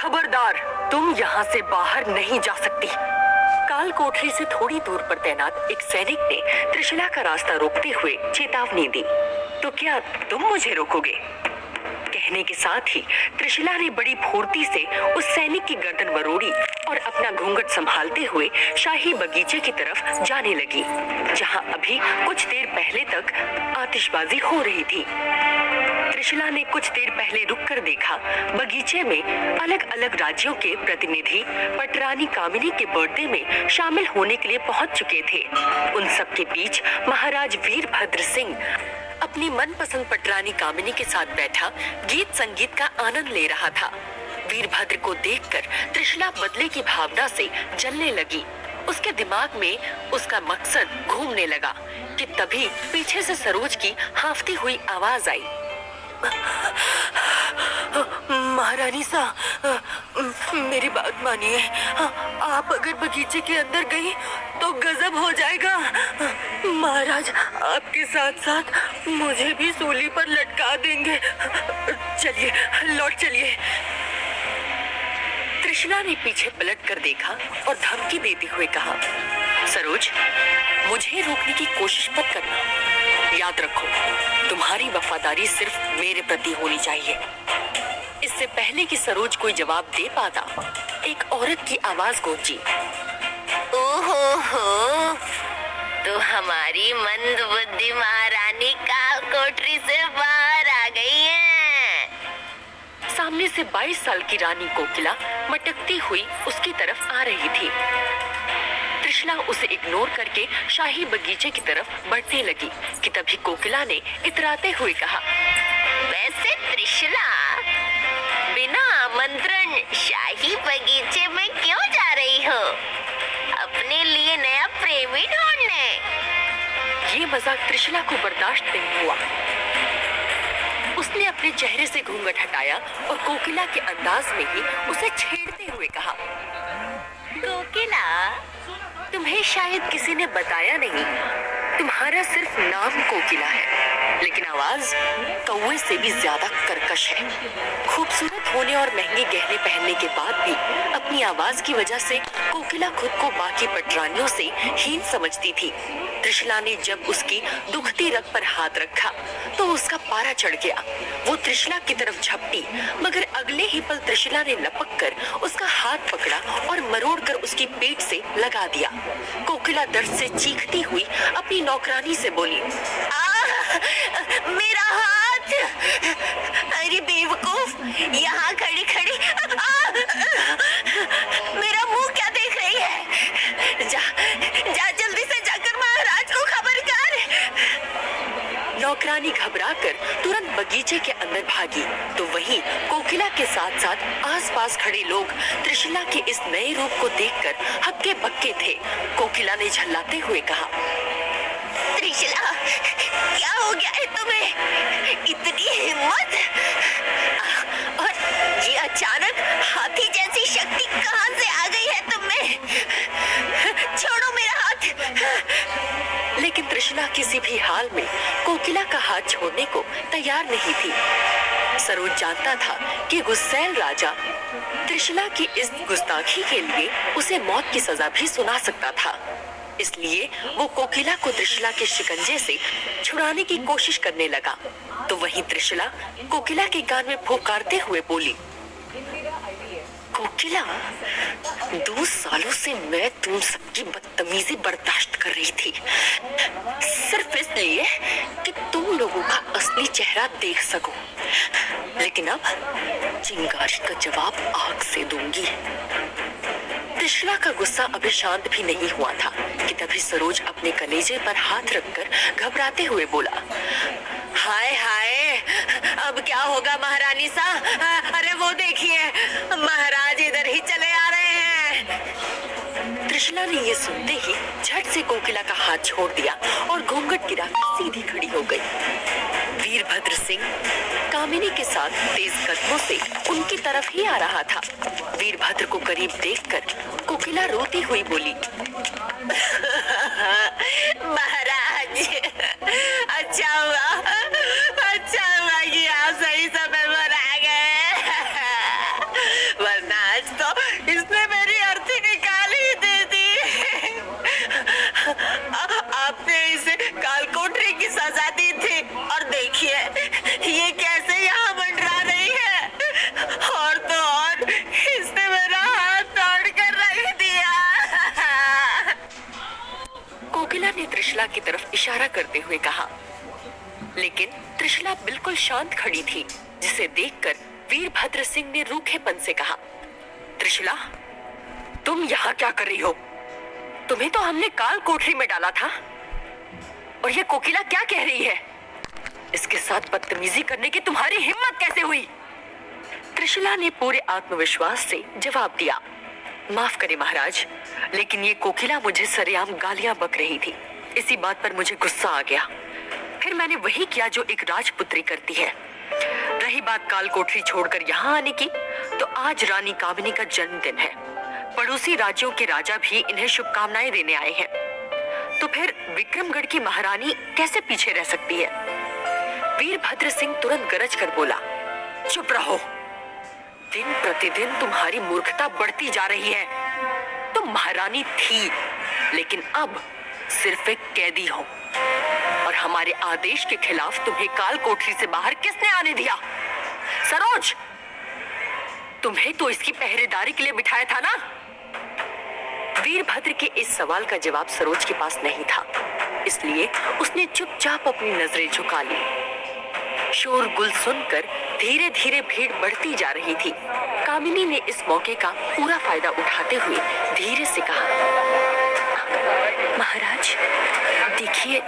खबरदार, तुम यहाँ से बाहर नहीं जा सकती। काल कोठरी से थोड़ी दूर पर तैनात एक सैनिक ने त्रिशला का रास्ता रोकते हुए चेतावनी दी। तो क्या तुम मुझे रोकोगे? कहने के साथ ही त्रिशला ने बड़ी फुर्ती से उस सैनिक की गर्दन मरोड़ी और अपना घूंघट संभालते हुए शाही बगीचे की तरफ जाने लगी, जहां अभी कुछ देर पहले तक आतिशबाजी हो रही थी। त्रिशला ने कुछ देर पहले रुककर देखा, बगीचे में अलग अलग राज्यों के प्रतिनिधि पटरानी कामिनी के बर्थडे में शामिल होने के लिए पहुंच चुके थे। उन सब के बीच महाराज वीरभद्र सिंह अपनी मनपसंद पटरानी कामिनी के साथ बैठा गीत संगीत का आनंद ले रहा था। वीरभद्र को देखकर त्रिशला बदले की भावना से जलने लगी। उसके दिमाग में उसका मकसद घूमने लगा कि तभी पीछे से सरोज की हांफती हुई आवाज आई। महारानी सा, मेरी बात मानिए, आप अगर बगीचे के अंदर गई तो गजब हो जाएगा। महाराज आपके साथ साथ मुझे भी सूली पर लटका देंगे। चलिए, लौट चलिए। त्रिशला ने पीछे पलट कर देखा और धमकी देते हुए कहा, सरोज, मुझे रोकने की कोशिश मत करना। याद रखो, तुम्हारी वफादारी सिर्फ मेरे प्रति होनी चाहिए। इससे पहले कि सरोज कोई जवाब दे पाता, एक औरत की आवाज गूंजी। ओहो हो, तो हमारी मंदबुद्धि महारानी काल कोठरी से बाहर आ गई है। सामने से 22 साल की रानी कोकिला मटकती हुई उसकी तरफ आ रही थी। त्रिशला उसे इग्नोर करके शाही बगीचे की तरफ बढ़ने लगी कि तभी कोकिला ने इतराते हुए कहा, वैसे त्रिशला, बिना आमंत्रण शाही बगीचे में क्यों जा रही हो? अपने लिए नया प्रेमी ढूंढने? ये मजाक त्रिशला को बर्दाश्त नहीं हुआ। उसने अपने चेहरे से घूंघट हटाया और कोकिला के अंदाज में ही उसे छेड़ते हुए कहा, कोकिला, तुम्हें शायद किसी ने बताया नहीं, तुम्हारा सिर्फ नाम कोकिला है, लेकिन आवाज कौवे से भी ज्यादा कर्कश है। खूबसूरत होने और महंगे गहने पहनने के बाद भी अपनी आवाज की वजह से कोकिला खुद को बाकी पटरानियों से हीन समझती थी। त्रिशला ने जब उसकी दुखती रग पर हाथ रखा तो उसका पारा चढ़ गया। वो त्रिशला की तरफ झपटी, मगर अगले ही पल त्रिशला ने लपक कर उसका हाथ पकड़ा और मरोड़ कर उसकी पीठ से लगा दिया। कोकिला दर्द से चीखती हुई अपनी नौकरानी से बोली, मेरा हाथ! अरे बेवकूफ, यहाँ खड़ी खड़ी मेरा मुंह क्या देख रही है? जा जा, जल्दी से जाकर महाराज को खबर कर। नौकरानी घबराकर तुरंत बगीचे के अंदर भागी, तो वहीं कोकिला के साथ साथ आसपास खड़े लोग त्रिशला के इस नए रूप को देखकर हक्के बक्के थे। कोकिला ने झल्लाते हुए कहा, त्रिशला, क्या हो गया है तुम्हें? इतनी हिम्मत! और ये अचानक हाथी जैसी शक्ति कहां से आ गई है तुम्हें? छोड़ो मेरा हाथ! लेकिन त्रिशला किसी भी हाल में कोकिला का हाथ छोड़ने को तैयार नहीं थी। सरोज जानता था कि गुस्सैल राजा त्रिशला की इस गुस्ताखी के लिए उसे मौत की सजा भी सुना सकता था। इसलिए वो कोकिला को त्रिशला के शिकंजे से छुड़ाने की कोशिश करने लगा। तो वहीं त्रिशला कोकिला के कान में फुफकारते हुए बोली, कोकिला, 2 सालों से मैं तुम सबकी बदतमीजी बर्दाश्त कर रही थी, सिर्फ इसलिए कि तुम लोगों का असली चेहरा देख सकूं। लेकिन अब चिंगारी का जवाब आग से दूंगी। त्रिशला का गुस्सा अभी शांत भी नहीं हुआ था कि तभी सरोज अपने कलेजे पर हाथ रखकर घबराते हुए बोला, हाय हाय, अब क्या होगा महारानी सा? अरे वो देखिए, महाराज इधर ही चले आ रहे हैं। त्रिशला ने ये सुनते ही झट से कोकिला का हाथ छोड़ दिया और घूंघट गिरा सीधी खड़ी हो गई। वीरभद्र सिंह कामिनी के साथ तेज कदमों से उनकी तरफ ही आ रहा था। वीरभद्र को करीब देखकर कोकिला रोती हुई बोली, महाराज, अच्छा हुआ कि आप सही समय पर आ गए, वरना ने त्रिशला की तरफ इशारा करते हुए कहा, लेकिन त्रिशला बिल्कुल शांत खड़ी थी, जिसे देखकर वीरभद्र सिंह ने रूखेपन से कहा, त्रिशला, तुम यहाँ क्या कर रही हो? तुम्हें तो हमने काल कोठरी में डाला था, और ये कोकिला क्या कह रही है? इसके साथ बदतमीजी करने की तुम्हारी हिम्मत कैसे हुई? त्रिशला ने पूरे आत्मविश्वास से जवाब दिया, माफ करें महाराज, लेकिन ये कोकिला मुझे सरेआम गालियां बक रही थी। इसी बात पर मुझे गुस्सा आ गया। फिर मैंने वही किया जो एक राजपुत्री करती है। रही बात काल कोठरी छोड़कर यहाँ आने की, तो आज रानी कामिनी का जन्मदिन है। पड़ोसी राज्यों के राजा भी इन्हें शुभकामनाएं देने आए हैं। तो फिर विक्रमगढ़ की महारानी कैसे पीछे रह सकती है? वीरभद्र सिंह तुरंत गरज कर बोला, चुप रहो। दिन प्रतिदिन तुम्हारी मूर्खता बढ़ती जा रही है। तुम महारानी थी, लेकिन अब सिर्फ एक कैदी हो, और हमारे आदेश के खिलाफ तुम्हें काल कोठरी से बाहर किसने आने दिया? सरोज, तुम्हें तो इसकी पहरेदारी के लिए बिठाया था ना? वीरभद्र के इस सवाल का जवाब सरोज के पास नहीं था, इसलिए उसने चुपचाप अपनी नजरें झुका ली। शोरगुल सुनकर धीरे धीरे भीड़ बढ़ती जा रही थी। कामिनी ने इस मौके का पूरा फायदा उठाते हुए धीरे से कहा, महाराज, देखिए,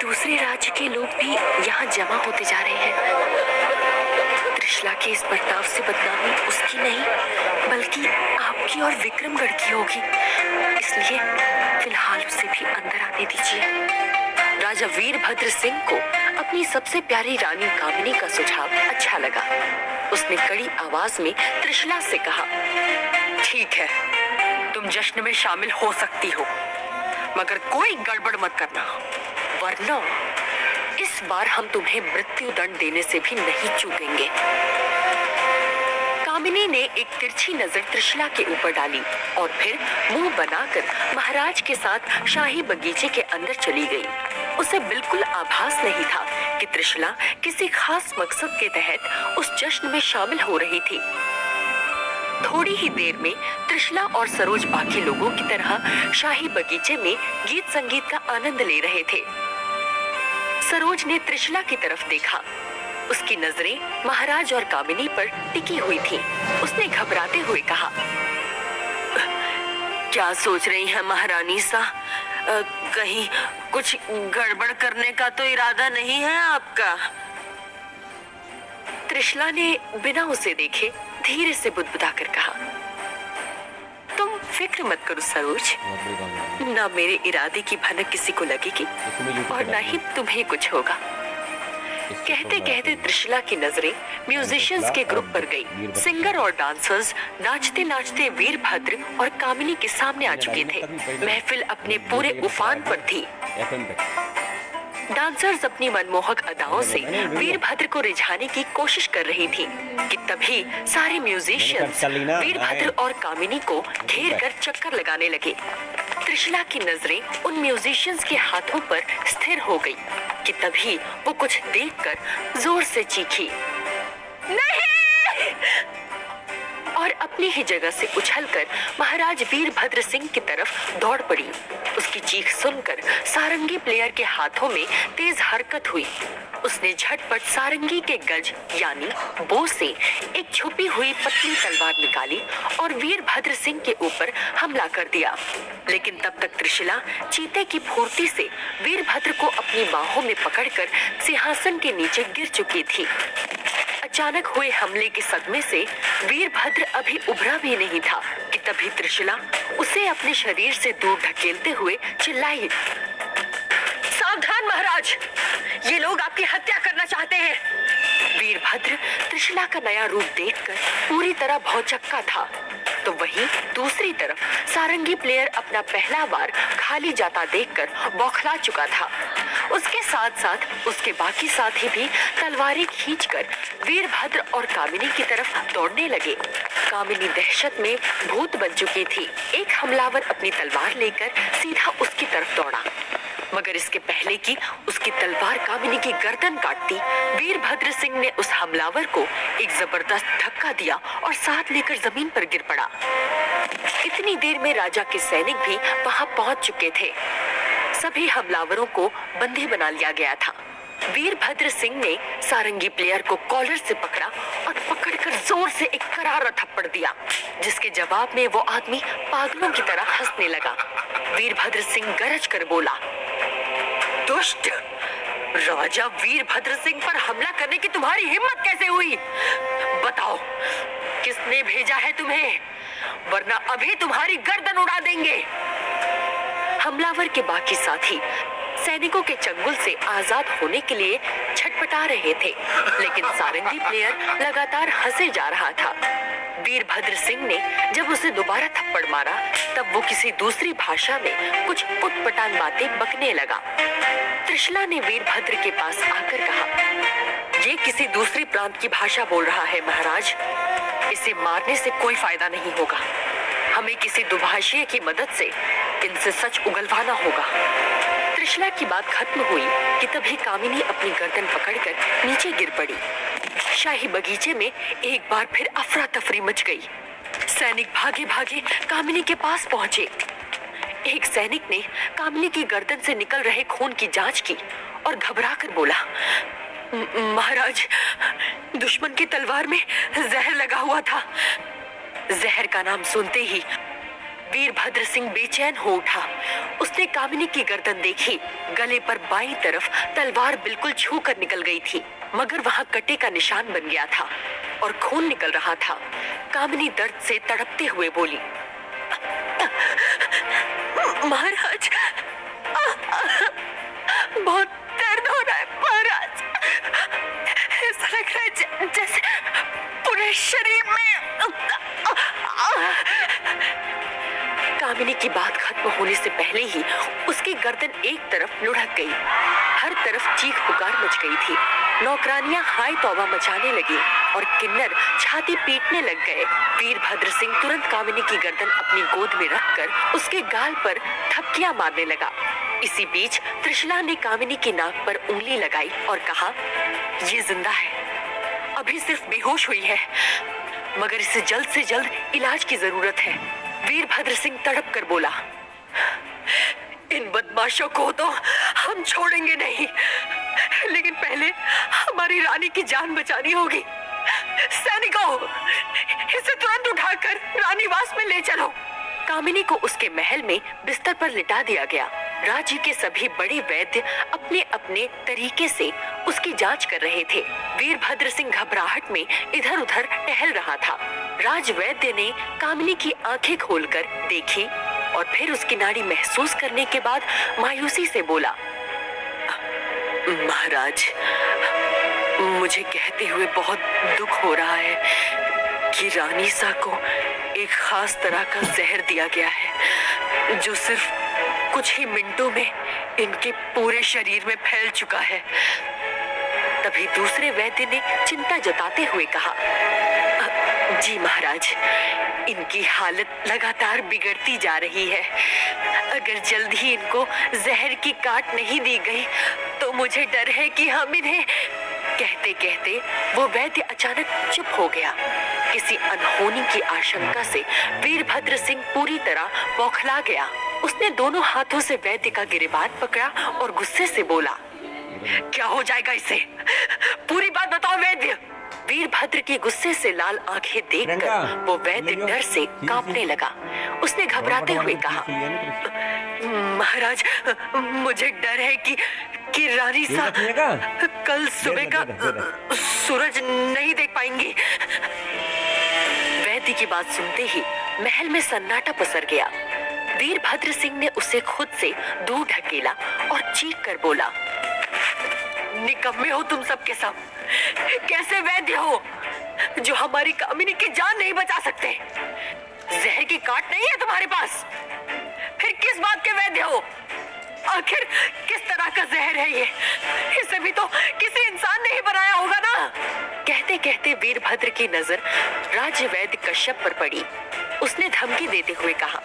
दूसरे राज्य के लोग भी यहाँ जमा होते जा रहे हैं। त्रिशला के इस बर्ताव से बदनामी उसकी नहीं, बल्कि आपकी और विक्रमगढ़ की होगी। इसलिए फिलहाल उसे भी अंदर आने दीजिए। राजा वीरभद्र सिंह को अपनी सबसे प्यारी रानी कामिनी का सुझाव अच्छा लगा। उसने कड़ी आवाज में त्रिशला से कहा, ठीक है, तुम जश्न में शामिल हो सकती हो, मगर कोई गड़बड़ मत करना, वरना इस बार हम तुम्हें मृत्यु दंड देने से भी नहीं चूकेंगे। कामिनी ने एक तिरछी नजर त्रिशला के ऊपर डाली और फिर मुंह बनाकर महाराज के साथ शाही बगीचे के अंदर चली गई। उसे बिल्कुल आभास नहीं था कि त्रिशला किसी खास मकसद के तहत उस जश्न में शामिल हो रही थी। थोड़ी ही देर में त्रिशला और सरोज बाकी लोगों की तरह शाही बगीचे में गीत संगीत का आनंद ले रहे थे। सरोज ने त्रिशला की तरफ देखा। उसकी नजरें महाराज और कामिनी पर टिकी हुई थी। उसने घबराते हुए कहा, क्या सोच रही है महारानी सा? कहीं कुछ गड़बड़ करने का तो इरादा नहीं है आपका? त्रिशला ने बिना उसे देखे धीरे से बुदबुदाकर कहा, तुम फिक्र मत करो सरोज, ना मेरे इरादे की भनक किसी को लगेगी और ना ही तुम्हें कुछ होगा। कहते कहते त्रिशला की नजरें म्यूजिशियंस के ग्रुप पर गई। सिंगर और डांसर्स नाचते नाचते वीरभद्र और कामिनी के सामने आ चुके थे। महफिल अपने पूरे उफान पर थी। डांसर्स अपनी मनमोहक अदाओं से वीरभद्र को रिझाने की कोशिश कर रही थी कि तभी सारे म्यूजिशियंस वीरभद्र और कामिनी को घेर कर चक्कर लगाने लगे। त्रिशला की नजरें उन म्यूजिशियंस के हाथों पर स्थिर हो गई कि तभी वो कुछ देखकर जोर से चीखी, नहीं! और अपनी ही जगह से उछलकर महाराज वीरभद्र सिंह की तरफ दौड़ पड़ी। उसकी चीख सुनकर सारंगी प्लेयर के हाथों में तेज हरकत हुई। उसने झटपट सारंगी के गज यानी बो से एक छुपी हुई पतली तलवार निकाली और वीरभद्र सिंह के ऊपर हमला कर दिया। लेकिन तब तक त्रिशला चीते की फुर्ती से वीरभद्र को अपनी बाहों में पकड़कर सिंहासन के नीचे गिर चुकी थी। अचानक हुए हमले के सदमे से वीरभद्र अभी उभरा भी नहीं था कि तभी त्रिशला उसे अपने शरीर से दूर ढकेलते हुए चिल्लाई, सावधान महाराज, ये लोग आपकी हत्या करना चाहते हैं। वीरभद्र त्रिशला का नया रूप देखकर पूरी तरह भौचक्का था, तो वहीं दूसरी तरफ सारंगी प्लेयर अपना पहला बार खाली जाता देखकर बौखला चुका था। उसके साथ साथ उसके बाकी साथी भी तलवारें खींचकर वीरभद्र और कामिनी की तरफ दौड़ने लगे। कामिनी दहशत में भूत बन चुकी थी। एक हमलावर अपनी तलवार लेकर सीधा उसकी तरफ दौड़ा, मगर इसके पहले कि उसकी तलवार कामिनी की गर्दन काटती, वीरभद्र सिंह ने उस हमलावर को एक जबरदस्त धक्का दिया और साथ लेकर जमीन पर गिर पड़ा। इतनी देर में राजा के सैनिक भी वहां पहुंच चुके थे। सभी हमलावरों को बंदी बना लिया गया था। वीरभद्र सिंह ने सारंगी प्लेयर को कॉलर से पकड़ा और पकड़कर जोर से एक करारा थप्पड़ दिया, जिसके जवाब में वो आदमी पागलों की तरह हंसने लगा। वीरभद्र सिंह गरज कर बोला, दुष्ट! राजा वीरभद्र सिंह पर हमला करने की तुम्हारी हिम्मत कैसे हुई? बताओ, किसने भेजा है तुम्हें? वरना अभी तुम्हारी गर्दन उड़ा देंगे। हमलावर के बाकी साथी सैनिकों के चंगुल से आजाद होने के लिए छटपटा रहे थे, लेकिन सारंगी प्लेयर लगातार हंसे जा रहा था। वीरभद्र सिंह ने जब उसे दोबारा थप्पड़ मारा, तब वो किसी दूसरी भाषा में कुछ उटपटांग बातें बकने लगा। त्रिशला ने वीरभद्र के पास आकर कहा, ये किसी दूसरी प्रांत की भाषा बोल रहा है महाराज। इसे मारने से कोई फायदा नहीं होगा। हमें किसी दुभाषीय की मदद से इनसे सच उगलवाना होगा। त्रिशला की बात खत्म हुई कि तभी कामिनी अपनी गर्दन पकड़कर नीचे गिर पड़ी। शाही बगीचे में एक बार फिर अफरा तफरी मच गई। सैनिक भागे भागे कामिनी के पास पहुंचे। एक सैनिक ने कामिनी की गर्दन से निकल रहे खून की जांच की और घबराकर बोला, महाराज, दुश्मन की तलवार में जहर लगा हुआ था। जहर का नाम सुनते ही वीरभद्र सिंह बेचैन हो उठा। उसने कामिनी की गर्दन देखी। गले पर बाईं तरफ तलवार बिल्कुल छू कर निकल गई थी, मगर वहां कटे का निशान बन गया था और खून निकल रहा था। कामिनी दर्द से तड़पते हुए बोली, महाराज, बहुत दर्द हो रहा है महाराज। ऐसा लग रहा है जैसे पूरे शरीर में। कामिनी की बात खत्म होने से पहले ही उसकी गर्दन एक तरफ लुढ़क गई। हर तरफ चीख पुकार मच गई थी। नौकरानियां हाय तौबा मचाने लगी और किन्नर छाती पीटने लग गए। वीरभद्र सिंह तुरंत कामिनी की गर्दन अपनी गोद में रखकर उसके गाल पर थपकियां मारने लगा। इसी बीच त्रिशला ने कामिनी की नाक पर उंगली लगाई और कहा, ये जिंदा है, अभी सिर्फ बेहोश हुई है, मगर इसे जल्द से जल्द इलाज की जरूरत है। वीरभद्र सिंह तड़प कर बोला, इन बदमाशों को तो हम छोड़ेंगे नहीं, लेकिन पहले हमारी रानी की जान बचानी होगी। सैनिकों, इसे तुरंत उठाकर रानीवास में ले चलो। कामिनी को उसके महल में बिस्तर पर लिटा दिया गया। राज्य के सभी बड़े वैद्य अपने अपने तरीके से उसकी जांच कर रहे थे। वीरभद्र सिंह घबराहट में इधर उधर टहल रहा था। राज वैद्य ने कामिनी की आंखें खोलकर देखी और फिर उसकी नाड़ी महसूस करने के बाद मायूसी से बोला, महाराज, मुझे कहते हुए बहुत दुख हो रहा है कि रानी सा को एक खास तरह का जहर दिया गया है, जो सिर्फ कुछ ही मिनटों में इनके पूरे शरीर में फैल चुका है। तभी दूसरे वैद्य ने चिंता जताते हुए कहा, जी महाराज, इनकी हालत लगातार बिगड़ती जा रही है। अगर जल्द ही इनको जहर की काट नहीं दी गई तो मुझे डर है कि हम इन्हें। कहते कहते वो वैद्य अचानक चुप हो गया। किसी अनहोनी की आशंका से वीरभद्र सिंह पूरी तरह बौखला गया। उसने दोनों हाथों से वैद्य का गिरिबान पकड़ा और गुस्से से बोला, क्या हो जाएगा इसे? पूरी बात बताओ वैद्य। वीरभद्र की गुस्से से लाल आंखें देखकर वो वैद्य डर से कांपने लगा। उसने घबराते हुए कहा, महाराज, मुझे डर है कि रानी सा कल सुबह का सूरज नहीं देख पाएंगी। वैद्य की बात सुनते ही महल में सन्नाटा पसर गया। वीरभद्र सिंह ने उसे खुद से दूर ढकेला और चीख कर बोला, निकम्मे हो तुम सब के सब। कैसे वैद्य हो जो हमारी कामिनी की जान नहीं बचा सकते? जहर की काट नहीं है तुम्हारे पास, फिर किस बात के वैद्य हो? आखिर किस तरह का जहर है ये? इसे भी तो किसी इंसान ने ही बनाया होगा ना। कहते कहते वीरभद्र की नजर राजवैद्य कश्यप पर पड़ी। उसने धमकी देते हुए कहा,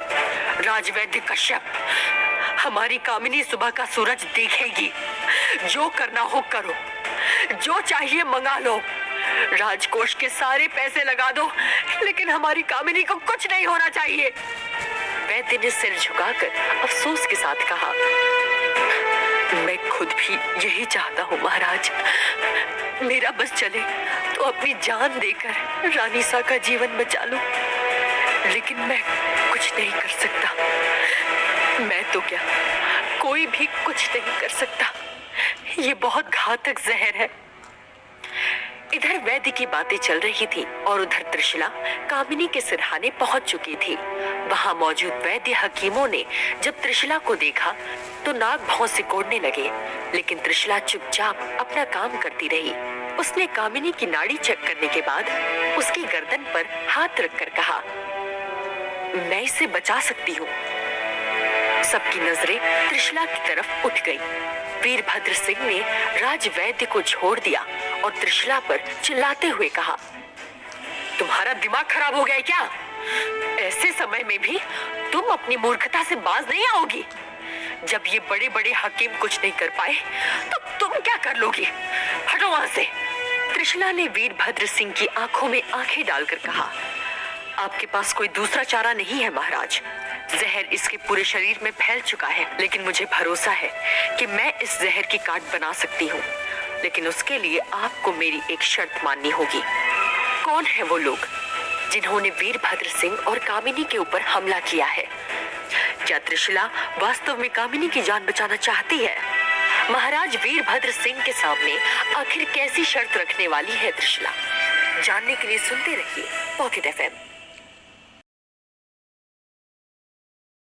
राजवैद्य कश्यप, हमारी कामिनी सुबह का सूरज देखेगी। जो करना हो करो, जो चाहिए मंगा लो, राजकोष के सारे पैसे लगा दो, लेकिन हमारी कामिनी को कुछ नहीं होना चाहिए। वैद्य ने सिर झुकाकर अफसोस के साथ कहा, मैं खुद भी यही चाहता हूँ महाराज। मेरा बस चले तो अपनी जान देकर रानीसा का जीवन बचा लूं, लेकिन मैं कुछ नहीं कर सकता। मैं तो क्या, कोई भी कुछ नहीं कर सकता। ये बहुत घातक जहर है। इधर वैद्य की बातें चल रही थी और उधर त्रिशला कामिनी के सिरहाने पहुंच चुकी थी। वहां मौजूद वैद्य हकीमों ने जब त्रिशला को देखा तो नाक भौं सिकोड़ने लगे, लेकिन त्रिशला चुपचाप अपना काम करती रही। उसने कामिनी की नाड़ी चेक करने के बाद उसकी गर्दन पर हाथ रखकर कहा, मैं इसे बचा सकती हूँ। सबकी नजरें त्रिशला की तरफ उठ गई। वीरभद्र सिंह ने राजवैद्य को छोड़ दिया और त्रिशला पर चिल्लाते हुए कहा, तुम्हारा दिमाग खराब हो गया है क्या? ऐसे समय में भी तुम अपनी मूर्खता से बाज नहीं आओगी। जब ये बड़े बड़े हकीम कुछ नहीं कर पाए तो तुम क्या कर लोगी? हटो वहां से। त्रिशला ने वीरभद्र सिंह की आंखों में आंखें डालकर कहा, आपके पास कोई दूसरा चारा नहीं है महाराज। जहर इसके पूरे शरीर में फैल चुका है, लेकिन मुझे भरोसा है कि मैं इस जहर की काट बना सकती हूँ, लेकिन उसके लिए आपको मेरी एक शर्त माननी होगी। कौन है वो लोग जिन्होंने वीरभद्र सिंह और कामिनी के ऊपर हमला किया है? क्या त्रिशला वास्तव में कामिनी की जान बचाना चाहती है? महाराज वीरभद्र सिंह के सामने आखिर कैसी शर्त रखने वाली है त्रिशला? जानने के लिए सुनते रहिए पॉकेट FM।